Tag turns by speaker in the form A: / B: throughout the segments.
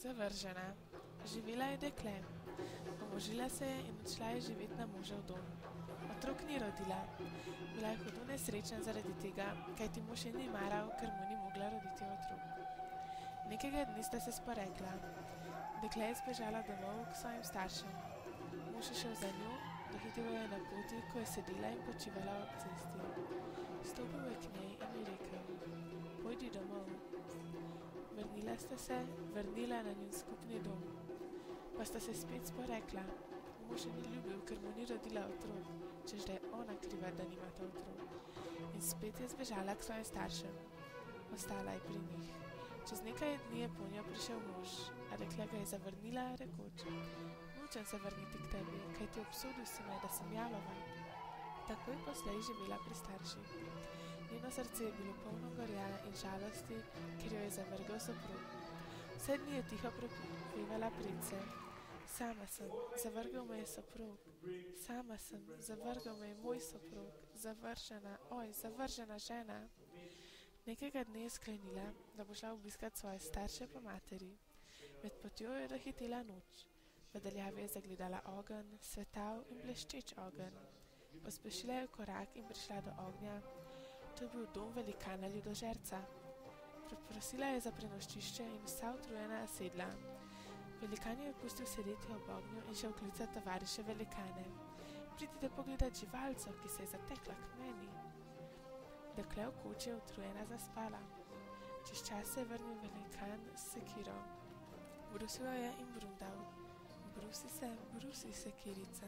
A: Zavržena. Živela je dekle. Omožila se je in odšla je živeti na možev dom. Otrok ni rodila. Bila je hudo nesrečna zaradi tega, kajti mož je ni maral, ker mu ni mogla roditi otrok. Nekega dne sta se sporekla. Dekle je zbežala domov k svojim staršem. Mož je šel za njo, dohitel jo je na poti, ko je sedela in počivala ob cesti. Stopil je k njej in ji rekel: "Pojdi domov." Vrnila sta se, vrnila na njun skupni dom. Pa sta se spet sporekla. Mož je ni ljubil, ker mu ni rodila otrok, čež da je ona kriva, da nimata otrok. In spet je zbežala k svojim staršem. Ostala je pri njih. Čez nekaj dni je po njo prišel mož, a dekle ga je zavrnila, rekoč: "Nočem se vrniti k tebi, kajti obsodil si me, da sem jalova." Takoj poslej živela pri starših. Njeno srce je bilo polno gorja in žalosti, ker jo je zavrgel soprog. Vse dni je tiho prepevala predse: "Sama sem, zavrgel me je soprog. Sama sem, zavrgel me je moj soprog. Zavržena, oj, zavržena žena." Nekega dne je sklenila, da bo šla obiskat svoje starše po materi. Med potjo je dohitela noč. V daljavi je zagledala ogenj, svetav in bleščeč ogenj. Pospešila je korak in prišla do ognja. To je bil dom velikana ljudožerca. Prosila je za prenočišče in vsa utrujena sedla. Velikan jo je pustil sedeti ob ognju in šel klicati tovariše velikane: "Pridite pogledat živalco, ki se je zatekla k meni." Dekle v koči je utrujena zaspala. Čez čas se je vrnil velikan s sekiro. Brusil jo je in brundal: brusi se, sekirica,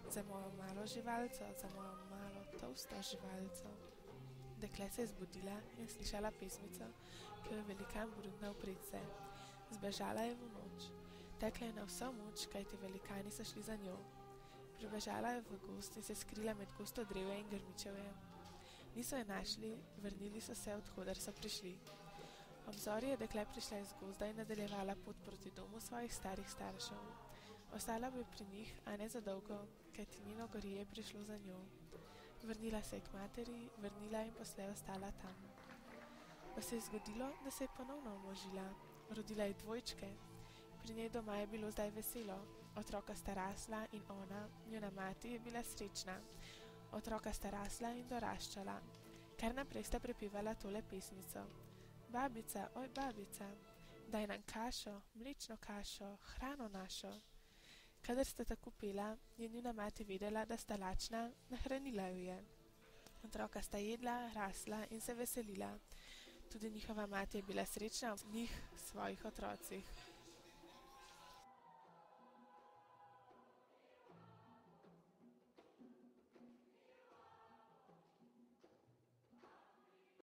A: za mojo malo živalco, za mojo malo tolsto živalco." Dekle se je zbudila in slišala pesmico, ki jo je velikan brundal predse. Zbežala je v noč. Tekla je na vso moč, kajti velikani so šli za njo. Pribežala je v gozd in se skrila med gosto drevje in grmičevje. Niso je našli, vrnili so se, odhoder so prišli. Ob zori je dekle prišla iz gozda in nadaljevala pot proti domu svojih starih staršev. Ostala bi pri njih, a ne za dolgo, kajti njeno gorje je prišlo za njo. Vrnila se je k materi, vrnila in poslej ostala tam. Pa se je zgodilo, da se je ponovno omožila. Rodila je dvojčke. Pri njej doma je bilo zdaj veselo. Otroka sta rasla in ona, njena mati, je bila srečna. Otroka sta rasla in doraščala. Kar naprej sta prepevala tole pesmico: "Babica, oj babica, daj nam kašo, mlečno kašo, hrano našo." Kadar sta tako pela, je njuna mati vedela, da sta lačna, nahranila jo je. Otroka sta jedla, rasla in se veselila. Tudi njihova mati je bila srečna v njih, svojih otrocih.